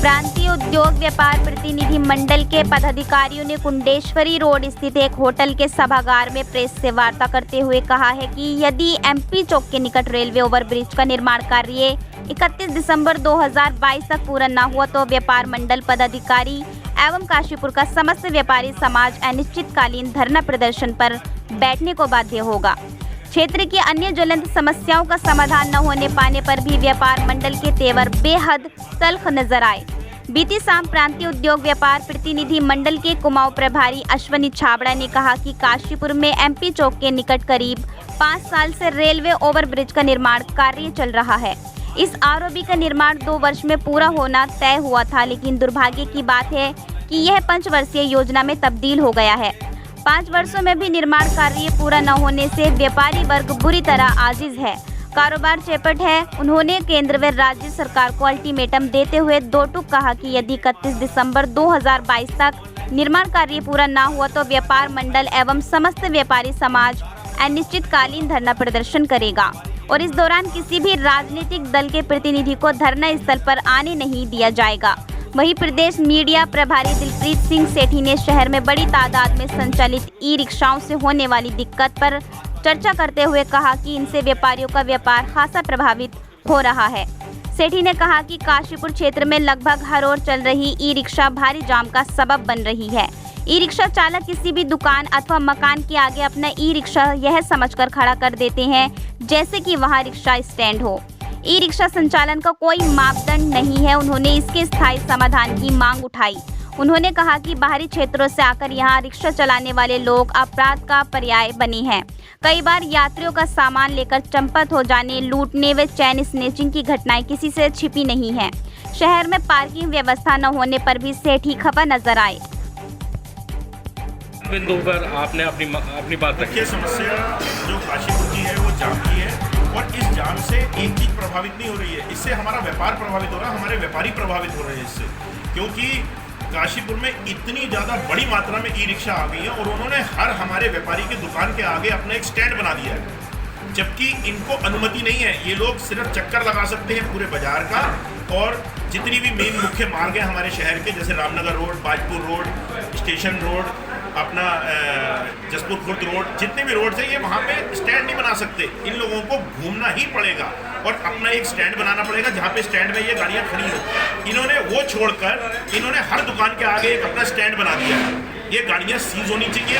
प्रांतीय उद्योग व्यापार प्रतिनिधि मंडल के पदाधिकारियों ने कुंडेश्वरी रोड स्थित एक होटल के सभागार में प्रेस से वार्ता करते हुए कहा है कि यदि एमपी चौक के निकट रेलवे ओवरब्रिज का निर्माण कार्य 31 दिसंबर 2022 तक पूरा न हुआ तो व्यापार मंडल पदाधिकारी एवं काशीपुर का समस्त व्यापारी समाज अनिश्चितकालीन धरना प्रदर्शन पर बैठने को बाध्य होगा। क्षेत्र की अन्य ज्वलंत समस्याओं का समाधान न होने पाने पर भी व्यापार मंडल के तेवर बेहद तल्ख नजर आए। बीती शाम प्रांतीय उद्योग व्यापार प्रतिनिधि मंडल के कुमाऊं प्रभारी अश्वनी छाबड़ा ने कहा कि काशीपुर में एमपी चौक के निकट करीब 5 साल से रेलवे ओवरब्रिज का निर्माण कार्य चल रहा है। इस आरओबी का निर्माण 2 वर्ष में पूरा होना तय हुआ था, लेकिन दुर्भाग्य की बात है कि यह 5 वर्षीय योजना में तब्दील हो गया है। 5 वर्षों में भी निर्माण कार्य पूरा न होने से व्यापारी वर्ग बुरी तरह आजिज है, कारोबार चौपट है। उन्होंने केंद्र व राज्य सरकार को अल्टीमेटम देते हुए 2 टूक कहा कि यदि 31 दिसंबर 2022 तक निर्माण कार्य पूरा न हुआ तो व्यापार मंडल एवं समस्त व्यापारी समाज अनिश्चितकालीन धरना प्रदर्शन करेगा और इस दौरान किसी भी राजनीतिक दल के प्रतिनिधि को धरना स्थल पर आने नहीं दिया जाएगा। वहीं प्रदेश मीडिया प्रभारी दिलप्रीत सिंह सेठी ने शहर में बड़ी तादाद में संचालित ई रिक्शाओं से होने वाली दिक्कत पर चर्चा करते हुए कहा कि इनसे व्यापारियों का व्यापार खासा प्रभावित हो रहा है। सेठी ने कहा कि काशीपुर क्षेत्र में लगभग हर ओर चल रही ई रिक्शा भारी जाम का सबब बन रही है। ई रिक्शा चालक किसी भी दुकान अथवा मकान के आगे अपना ई रिक्शा यह समझकर खड़ा कर देते हैं जैसे कि वहां रिक्शा स्टैंड हो। ई रिक्शा संचालन का कोई मापदंड नहीं है। उन्होंने इसके स्थायी समाधान की मांग उठाई। उन्होंने कहा कि बाहरी क्षेत्रों से आकर यहां रिक्शा चलाने वाले लोग अपराध का पर्याय बने हैं। कई बार यात्रियों का सामान लेकर चंपत हो जाने, लूटने व चैन स्नेचिंग की घटनाएं किसी से छिपी नहीं हैं। शहर में पार्किंग व्यवस्था न होने पर भी सेठी खफा नजर आए। बिंदु पर आपने अपनी बात रखी। समस्या जो काशीपुर की है वो जाम की है और इस जाम से एक चीज प्रभावित नहीं हो रही है, इससे हमारा व्यापार प्रभावित हो रहा है, हमारे व्यापारी प्रभावित हो रहे हैं इससे, क्योंकि काशीपुर में इतनी ज़्यादा बड़ी मात्रा में ई रिक्शा आ गई है और उन्होंने हर हमारे व्यापारी की दुकान के आगे अपना एक स्टैंड बना दिया है, जबकि इनको अनुमति नहीं है। ये लोग सिर्फ चक्कर लगा सकते हैं पूरे बाजार का और जितनी भी मेन मुख्य मार्ग है हमारे शहर के, जैसे Ramnagar road, Bajpur road, station road, अपना जसपुर खुर्द रोड, जितने भी रोड है ये वहाँ पे स्टैंड नहीं बना सकते। इन लोगों को घूमना ही पड़ेगा और अपना एक स्टैंड बनाना पड़ेगा जहाँ पे स्टैंड में ये गाड़ियाँ खड़ी हो। इन्होंने वो छोड़कर इन्होंने हर दुकान के आगे एक अपना स्टैंड बना दिया है। ये गाड़ियाँ सीज होनी चाहिए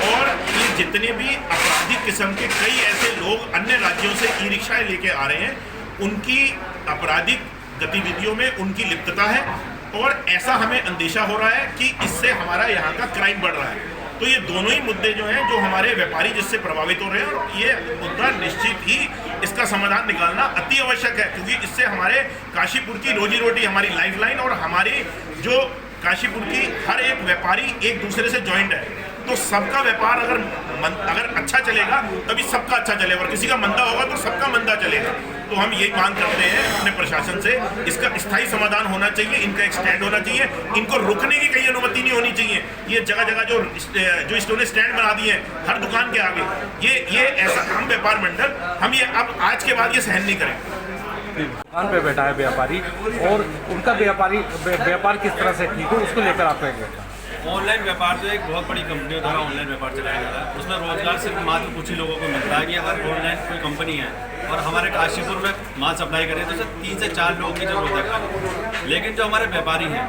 और ये जितने भी आपराधिक किस्म के कई ऐसे लोग अन्य राज्यों से ई रिक्शाएँ लेके आ रहे हैं, उनकी आपराधिक गतिविधियों में उनकी लिप्तता है और ऐसा हमें अंदेशा हो रहा है कि इससे हमारा यहाँ का क्राइम बढ़ रहा है। तो ये दोनों ही मुद्दे जो हैं, जो हमारे व्यापारी जिससे प्रभावित हो रहे हैं, और ये मुद्दा निश्चित ही इसका समाधान निकालना अति आवश्यक है, क्योंकि इससे हमारे काशीपुर की रोजी रोटी, हमारी लाइफलाइन और हमारी जो काशीपुर की हर एक व्यापारी एक दूसरे से जॉइंट है। तो सबका व्यापार अगर अच्छा चलेगा तभी सबका अच्छा चलेगा और किसी का मंदा होगा तो सबका मंदा चलेगा। तो हम यही मांग करते हैं अपने प्रशासन से, इसका स्थायी समाधान होना चाहिए, इनका एक स्टैंड होना चाहिए, इनको रुकने की कहीं अनुमति नहीं होनी चाहिए। ये जगह जगह जो इन्होंने स्टैंड बना दिए हैं हर दुकान के आगे, ये ऐसा हम व्यापार मंडल हम ये अब आज के बाद ये सहन नहीं करेंगे। दुकान पे बैठा है व्यापारी और उनका व्यापार किस तरह से ठीक हो उसको लेकर आप कहेंगे। ऑनलाइन व्यापार जो एक बहुत बड़ी कंपनियों द्वारा ऑनलाइन व्यापार चलाया जाता है, उसमें रोजगार सिर्फ मात्र कुछ ही लोगों को मिलता है कि अगर ऑनलाइन कोई कंपनी है और हमारे काशीपुर में माल सप्लाई करें तो सिर्फ 3 से 4 लोगों की जरूरत है। लेकिन जो हमारे व्यापारी हैं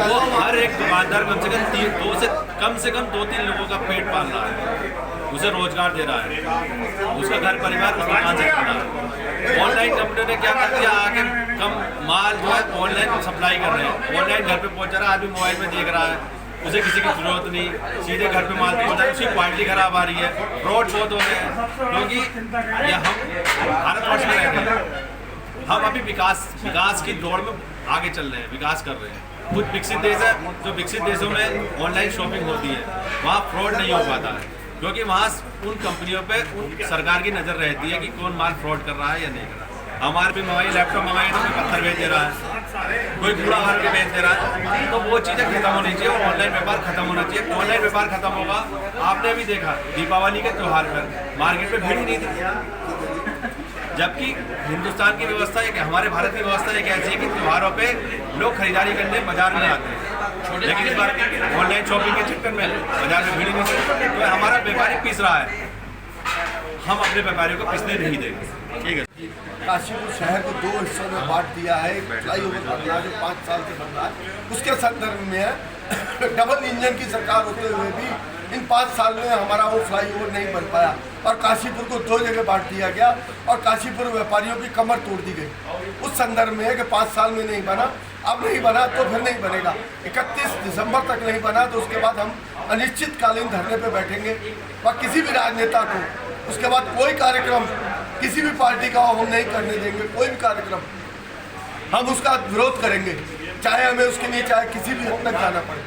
वो हर एक दुकानदार कम से कम 2-3 लोगों का पेट पाल रहा है, उसे रोजगार दे रहा है, उसका घर परिवार उस दुकान से चल रहा है। ऑनलाइन कंपनियों ने क्या कर दिया, आके कम माल जो है ऑनलाइन सप्लाई कर रहे हैं, ऑनलाइन घर पे पहुँच रहा है, आदमी मोबाइल में देख रहा है, उसे किसी की जरूरत नहीं, सीधे घर पे माल पहुँच रहा है, उसकी क्वालिटी खराब आ रही है, फ्रॉड बहुत हो रहे हैं। क्योंकि ये हम भारतवर्ष में रहते हैं, हम अभी विकास की दौड़ में आगे चल रहे हैं, विकास कर रहे हैं। कुछ विकसित देश है, जो विकसित देशों में ऑनलाइन शॉपिंग होती है वहाँ फ्रॉड नहीं हो पाता है, क्योंकि वहाँ उन कंपनियों पे उन सरकार की नज़र रहती है कि कौन माल फ्रॉड कर रहा है या नहीं कर रहा है। हमारे भी मंगाई लैपटॉप मंगाई तो कोई पत्थर बेच दे रहा है, कोई कूड़ा भर के बेच दे रहा है, तो वो चीज़ें खत्म होनी चाहिए और ऑनलाइन व्यापार खत्म होना चाहिए। ऑनलाइन व्यापार खत्म होगा, आपने भी देखा दीपावली के त्यौहार पर मार्केट में भीड़ ही नहीं थी, जबकि हिंदुस्तान की व्यवस्था एक, हमारे भारत की व्यवस्था एक ऐसी है कि त्योहारों पे लोग खरीदारी करने बाजार में आते हैं, लेकिन इस बार ऑनलाइन शॉपिंग के चक्कर में बाजार में भीड़ नहीं सकती, तो हमारा व्यापारी पिस रहा है, हम अपने व्यापारियों को पिसने नहीं देंगे। ठीक है। काशीपुर शहर को 2 हिस्सों में बांट दिया है। फ्लाईओवर बन रहा है जो 5 साल से बन रहा है, उसके संदर्भ में है। डबल इंजन की सरकार होते हुए भी इन 5 साल में हमारा वो फ्लाईओवर नहीं बन पाया और काशीपुर को 2 जगह बांट दिया गया और काशीपुर व्यापारियों की कमर तोड़ दी गई। उस संदर्भ में है कि 5 साल में नहीं बना, अब नहीं बना तो फिर नहीं बनेगा। 31 दिसंबर तक नहीं बना तो उसके बाद हम अनिश्चितकालीन धरने पे बैठेंगे व किसी भी राजनेता को उसके बाद कोई कार्यक्रम किसी भी पार्टी का हम नहीं करने देंगे। कोई भी कार्यक्रम हम उसका विरोध करेंगे, चाहे हमें उसके लिए चाहे किसी भी हद तक जाना पड़े।